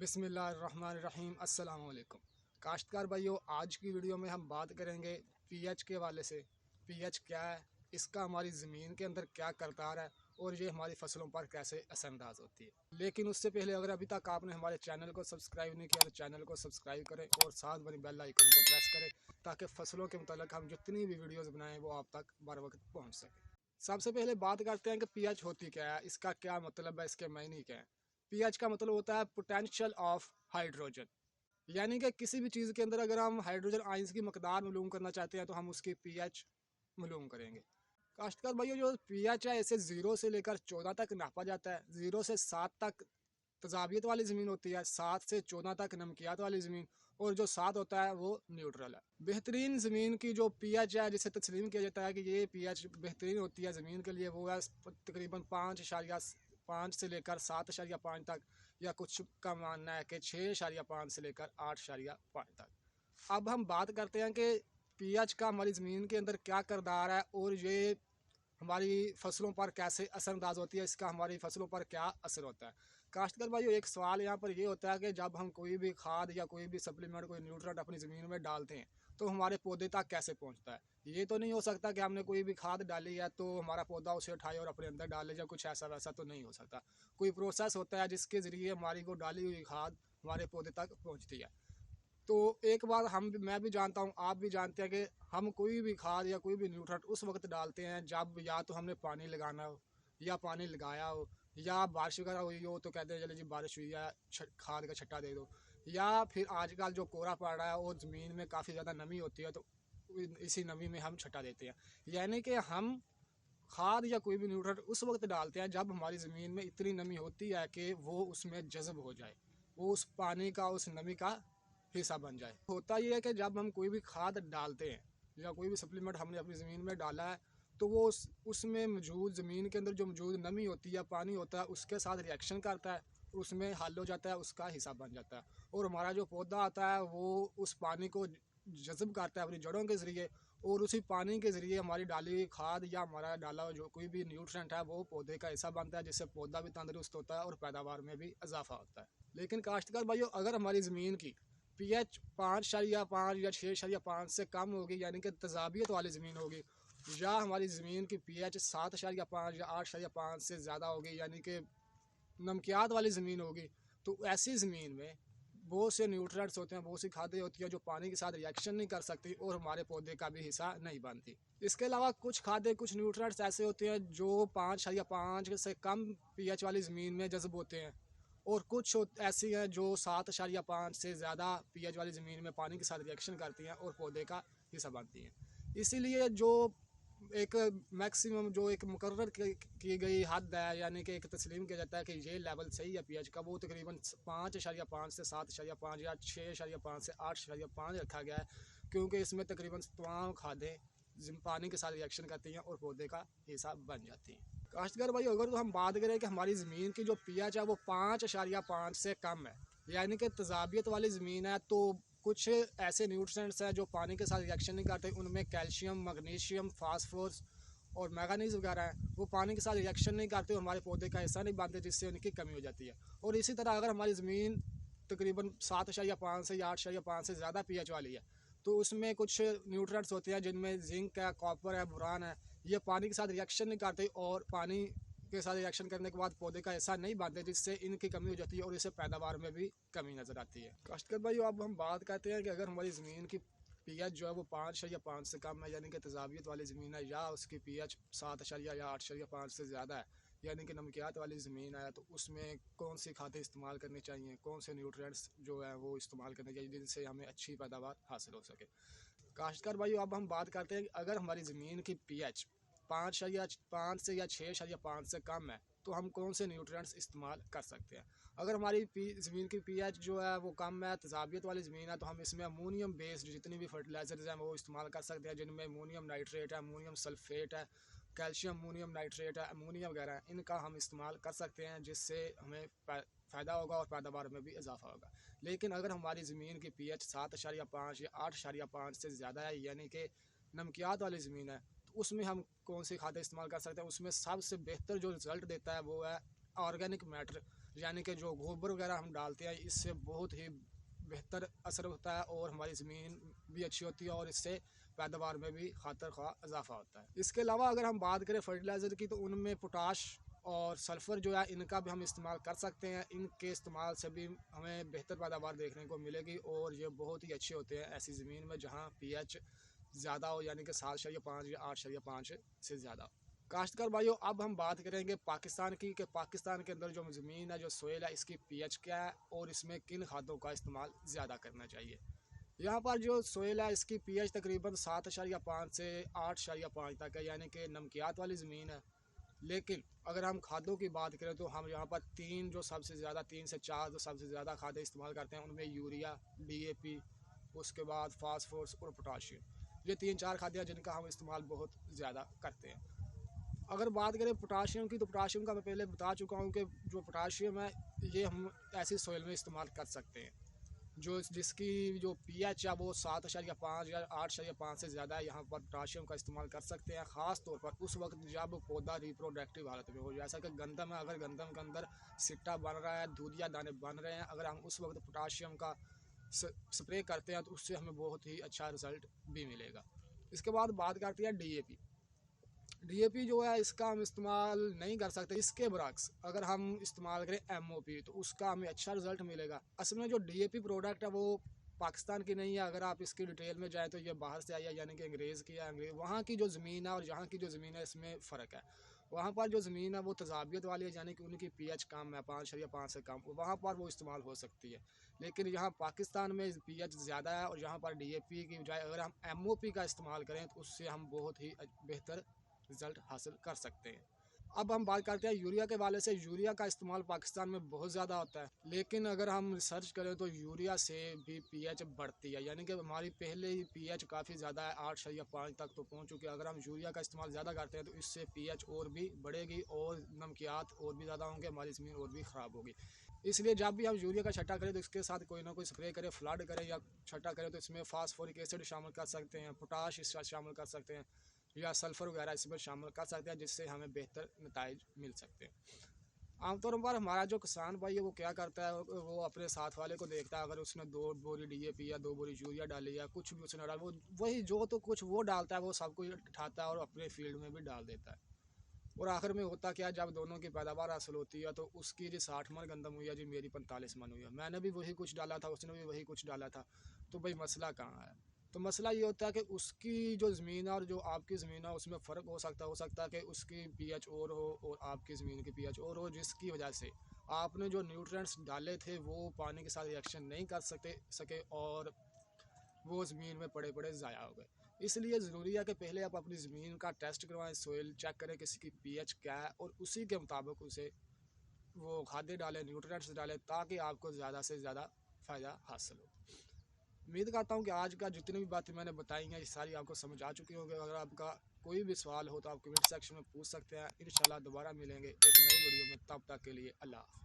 बिस्मिल्लाहिर्रहमानिर्रहीम अस्सलाम वालेकुम। काश्तकार भाइयों, आज की वीडियो में हम बात करेंगे पीएच के हवाले से। पीएच क्या है, इसका हमारी ज़मीन के अंदर क्या करतार है और ये हमारी फसलों पर कैसे असरअंदाज होती है। लेकिन उससे पहले अगर अभी तक आपने हमारे चैनल को सब्सक्राइब नहीं किया तो चैनल को सब्सक्राइब करें और साथ बनी बेल आइकन को प्रेस करें ताकि फसलों के मुतालिक हम जितनी भी वीडियोज़ बनाएं वो आप तक बर वक्त पहुँच सके। सबसे पहले बात करते हैं कि पीएच होती क्या है, इसका क्या मतलब है, इसके मायने क्या है। पीएच का मतलब होता है पोटेंशियल ऑफ हाइड्रोजन, यानी कि किसी भी चीज़ के अंदर अगर हम हाइड्रोजन आयंस की मकदार मालूम करना चाहते हैं तो हम उसकी पीएच मालूम करेंगे। काश्तकार भाइयों, जो पीएच है इसे 0 से लेकर 14 तक नापा जाता है। 0 से 7 तक तजाबियत वाली ज़मीन होती है, 7 से 14 तक नमकियात वाली ज़मीन, और जो 7 होता है वो न्यूट्रल है। बेहतरीन ज़मीन की जो पीएच है जिसे तस्लीम किया जाता है कि ये पीएच बेहतरीन होती है ज़मीन के लिए, वो है तकरीबन 5.5 से लेकर 7.5 तक, या कुछ का मानना है कि 6.5 से लेकर 8.5 तक। अब हम बात करते हैं कि पीएच का हमारी ज़मीन के अंदर क्या किरदार है और ये हमारी फसलों पर कैसे असरअंदाज होती है, इसका हमारी फसलों पर क्या असर होता है। काश्तकार भाइयों, एक सवाल यहाँ पर ये होता है कि जब हम कोई भी खाद या कोई भी सप्लीमेंट, कोई न्यूट्रेंट अपनी ज़मीन में डालते हैं तो हमारे पौधे तक कैसे पहुँचता है। ये तो नहीं हो सकता कि हमने कोई भी खाद डाली है तो हमारा पौधा उसे उठाए और अपने अंदर डाल ले जाए, कुछ ऐसा वैसा तो नहीं हो सकता। कोई प्रोसेस होता है जिसके ज़रिए हमारी वो डाली हुई खाद हमारे पौधे तक पहुँचती है। तो एक बार मैं भी जानता हूँ, आप भी जानते हैं कि हम कोई भी खाद या कोई भी न्यूट्रेंट उस वक्त डालते हैं जब या तो हमने पानी लगाना हो या पानी लगाया हो, या बारिश वगैरह हुई हो तो कहते हैं चलो जी बारिश हुई है, खाद का छट्टा दे दो, या फिर आजकल जो कोहरा पड़ रहा है और ज़मीन में काफ़ी ज़्यादा नमी होती है तो इसी नमी में हम छट्टा देते हैं। यानी कि हम खाद या कोई भी न्यूट्रेंट उस वक्त डालते हैं जब हमारी ज़मीन में इतनी नमी होती है कि वो उसमें जज़ब हो जाए, वो उस पानी का, उस नमी का हिस्सा बन जाए। होता ये है कि जब हम कोई भी खाद डालते हैं या कोई भी सप्लीमेंट हमने अपनी ज़मीन में डाला है तो वो उसमें मौजूद ज़मीन के अंदर जो मौजूद नमी होती है, पानी होता है, उसके साथ रिएक्शन करता है, उसमें हल हो जाता है, उसका हिस्सा बन जाता है, और हमारा जो पौधा आता है वो उस पानी को जज़ब करता है अपनी जड़ों के ज़रिए, और उसी पानी के ज़रिए हमारी डाली हुई खाद या हमारा डाला हुआ जो कोई भी न्यूट्रिएंट है वो पौधे का हिस्सा बनता है, जिससे पौधा भी तंदुरुस्त होता है और पैदावार में भी इजाफा होता है। लेकिन काश्तकार भाइयों, अगर हमारी ज़मीन की पीएच 5.5 या 6.5 से कम होगी, यानी कि तजाबियत वाली ज़मीन होगी, या हमारी ज़मीन की पीएच 7.5 या 8.5 से ज़्यादा होगी, यानी कि नमकियात वाली ज़मीन होगी, तो ऐसी ज़मीन में बहुत से न्यूट्रिएंट्स होते हैं, बहुत सी खादें होती हैं जो पानी के साथ रिएक्शन नहीं कर सकती और हमारे पौधे का भी हिस्सा नहीं बनती। इसके अलावा कुछ खादें, कुछ न्यूट्रिएंट्स ऐसे होते हैं जो 5.5 से कम पीएच वाली ज़मीन में जज़ब होते हैं, और कुछ ऐसी हैं जो 7.5 से ज़्यादा पीएच वाली ज़मीन में पानी के साथ रिएक्शन करती हैं और पौधे का हिस्सा बनती हैं। इसीलिए जो एक मैक्सिमम, जो एक मुकर्रर की गई हद है, यानी कि एक तस्लीम किया जाता है कि ये लेवल सही है पीएच का, वो तकरीबन 5.5 से 7.5 या 6.5 से 8.5 रखा गया है, क्योंकि इसमें तकरीबन तमाम खादें पानी के साथ रिएक्शन करती हैं और पौधे का हिस्सा बन जाती हैं। काश्तकार भाई, अगर तो हम बात करें कि हमारी ज़मीन की जो पीएच है वो 5.5 से कम है, यानी कि तजाबियत वाली ज़मीन है, तो कुछ ऐसे न्यूट्रिएंट्स हैं जो पानी के साथ रिएक्शन नहीं करते, उनमें कैल्शियम, मैग्नीशियम, फास्फोरस और मैंगनीज वगैरह हैं, वो पानी के साथ रिएक्शन नहीं करते, हमारे पौधे का हिस्सा नहीं बनते, जिससे उनकी कमी हो जाती है। और इसी तरह अगर हमारी ज़मीन तकरीबन 7.5 से या 8.5 से ज़्यादा पीएच वाली है तो उसमें कुछ न्यूट्रिएंट्स होते हैं जिनमें जिंक है, कॉपर है, बोरान है, ये पानी के साथ रिएक्शन नहीं करते और पानी के साथ रिएक्शन करने के बाद पौधे का हिस्सा नहीं बनते, जिससे इनकी कमी हो जाती है और इससे पैदावार में भी कमी नज़र आती है। काश्तकार भाई, अब हम बात करते हैं कि अगर हमारी ज़मीन की पीएच जो है वो 5.5 से कम है, यानी कि तजाबियत वाली ज़मीन है, या उसकी पीएच 7 या 8.5 से ज़्यादा है, यानी कि नमकियात वाली ज़मीन है, तो उसमें कौन सी खादें इस्तेमाल करनी चाहिए, कौन से न्यूट्रिएंट्स जो है वो इस्तेमाल करने चाहिए जिनसे हमें अच्छी पैदावार हासिल हो सके। काश्तकार भाई, अब हम बात करते हैं कि अगर हमारी ज़मीन की पीएच 5 से या 6.5 से कम है तो हम कौन से न्यूट्रिएंट्स इस्तेमाल कर सकते हैं। अगर हमारी ज़मीन की पीएच जो है वो कम है, तजाबियत वाली ज़मीन है, तो हम इसमें अमोनियम बेस्ड जितनी भी फर्टिलाइजर्स हैं वो इस्तेमाल कर सकते हैं, जिनमें अमोनियम नाइट्रेट है, अमोनियम सल्फेट है, कैल्शियम अमोनियम नाइट्रेट है, अमोनिया वगैरह है, इनका हम इस्तेमाल कर सकते हैं, जिससे हमें फ़ायदा होगा और पैदावार में भी इजाफा होगा। लेकिन अगर हमारी ज़मीन की पीएच 7.5 या 8.5 से ज़्यादा है, यानी कि नमकियात वाली ज़मीन है, तो उसमें हम कौन सी खादें इस्तेमाल कर सकते हैं। उसमें सबसे बेहतर जो रिज़ल्ट देता है वो है ऑर्गेनिक मैटर यानी कि जो गोबर वगैरह हम डालते हैं, इससे बहुत ही बेहतर असर होता है और हमारी ज़मीन भी अच्छी होती है और इससे पैदावार में भी खातर खा इजाफा होता है। इसके अलावा अगर हम बात करें फर्टिलाइज़र की, तो उनमें पोटाश और सल्फ़र जो है इनका भी हम इस्तेमाल कर सकते हैं। इनके इस्तेमाल से भी हमें बेहतर पैदावार देखने को मिलेगी और ये बहुत ही अच्छे होते हैं ऐसी ज़मीन में जहाँ पीएच ज़्यादा हो, यानी कि 7.5 या 8.5 से ज़्यादा। काश्तकार भाइयों, अब हम बात करेंगे पाकिस्तान की, कि पाकिस्तान के अंदर जो ज़मीन है, जो सोइल है, इसकी पीएच क्या है और इसमें किन खादों का इस्तेमाल ज़्यादा करना चाहिए। यहाँ पर जो सोइल है इसकी पीएच तकरीबन 7.5 से 8.5 तक है, यानी कि नमकियात वाली ज़मीन है। लेकिन अगर हम खादों की बात करें तो हम यहाँ पर तीन से चार जो सबसे ज़्यादा खादें इस्तेमाल करते हैं, उनमें यूरिया, डीएपी, उसके बाद फास्फोरस और पोटाशियम। ये 3-4 खादें हैं जिनका हम इस्तेमाल बहुत ज़्यादा करते हैं। अगर बात करें पोटाशियम की, तो पोटाशियम का मैं पहले बता चुका हूँ कि जो पोटाशियम है ये हम ऐसी सोइल में इस्तेमाल कर सकते हैं जो जिसकी जो पीएच है वो 7.5 या 8.5 से ज़्यादा है। यहाँ पर पोटाशियम का इस्तेमाल कर सकते हैं, ख़ास तौर पर उस वक्त जब पौधा रिप्रोडक्टिव हालत में हो, जैसा कि गंदम है। अगर गंदम के अंदर सिट्टा बन रहा है, दूधिया दाने बन रहे हैं, अगर हम उस वक्त पोटाशियम का स्प्रे करते हैं तो उससे हमें बहुत ही अच्छा रिजल्ट भी मिलेगा। इसके बाद बात करते हैं डीएपी। डीएपी जो है इसका हम इस्तेमाल नहीं कर सकते, इसके बरक्स अगर हम इस्तेमाल करें एमओपी तो उसका हमें अच्छा रिजल्ट मिलेगा। असल में जो डीएपी प्रोडक्ट है वो पाकिस्तान की नहीं है। अगर आप इसकी डिटेल में जाएँ तो ये बाहर से आई है, यानी कि अंग्रेज़ की है। अंग्रेज़ वहाँ की जो ज़मीन है और यहाँ की जो ज़मीन है इसमें फ़र्क है। वहाँ पर जो ज़मीन है वो तजाबियत वाली है, यानी कि उनकी पीएच कम है, 5.5 से कम, वहाँ पर वो इस्तेमाल हो सकती है। लेकिन यहाँ पाकिस्तान में पीएच ज़्यादा है और यहाँ पर डीएपी की बजाय अगर हम एमओपी का इस्तेमाल करें तो उससे हम बहुत ही बेहतर रिजल्ट हासिल कर सकते हैं। अब हम बात करते हैं यूरिया के वाले से। यूरिया का इस्तेमाल पाकिस्तान में बहुत ज़्यादा होता है, लेकिन अगर हम रिसर्च करें तो यूरिया से भी पीएच बढ़ती है, यानी कि हमारी पहले ही पीएच काफ़ी ज़्यादा है, 8.5 तक तो पहुंच चुकी है। अगर हम यूरिया का इस्तेमाल ज़्यादा करते हैं तो इससे पीएच और भी बढ़ेगी और नमकियात और भी ज़्यादा होंगे, हमारी ज़मीन और भी ख़राब होगी। इसलिए जब भी हम यूरिया का छट्टा करें तो इसके साथ कोई ना कोई स्प्रे करें, फ्लड करें या छट्टा करें तो इसमें फास्फोरिक एसिड शामिल कर सकते हैं, पोटाश इसका शामिल कर सकते हैं या सल्फ़र वगैरह इसमें शामिल कर सकते हैं, जिससे हमें बेहतर नताइज मिल सकते हैं। आमतौर पर हमारा जो किसान भाई है वो क्या करता है, वो अपने साथ वाले को देखता है। अगर उसने 2 बोरी डीएपी या 2 बोरी यूरिया डाली या कुछ भी उसने डाला, वो वही जो तो कुछ वो डालता है वो सब कुछ उठाता है और अपने फील्ड में भी डाल देता है। और आखिर में होता क्या है, जब दोनों की पैदावार हासिल होती है तो उसकी जी 60 मन गंदम हुई है जी, मेरी 45 मन हुई है, मैंने भी वही कुछ डाला था, उसने भी वही कुछ डाला था, तो भाई मसला कहाँ है। तो मसला ये होता है कि उसकी जो ज़मीन है और जो आपकी ज़मीन है उसमें फ़र्क हो सकता है कि उसकी पीएच और हो और आपकी ज़मीन की पीएच और हो, जिसकी वजह से आपने जो न्यूट्रिएंट्स डाले थे वो पानी के साथ रिएक्शन नहीं कर सके और वो ज़मीन में पड़े पड़े ज़ाया हो गए। इसलिए ज़रूरी है कि पहले आप अपनी ज़मीन का टेस्ट करवाएं, सोइल चेक करें किसी की पीएच क्या है और उसी के मुताबिक उसे वो खादें डालें, न्यूट्रिएंट्स डालें, ताकि आपको ज़्यादा से ज़्यादा फ़ायदा हासिल हो। उम्मीद करता हूँ कि आज का जितनी भी बातें मैंने बताई हैं ये सारी आपको समझ आ चुकी होंगी। अगर आपका कोई भी सवाल हो तो आप कमेंट सेक्शन में पूछ सकते हैं। इंशाल्लाह दोबारा मिलेंगे एक नई वीडियो में, तब तक के लिए अल्लाह।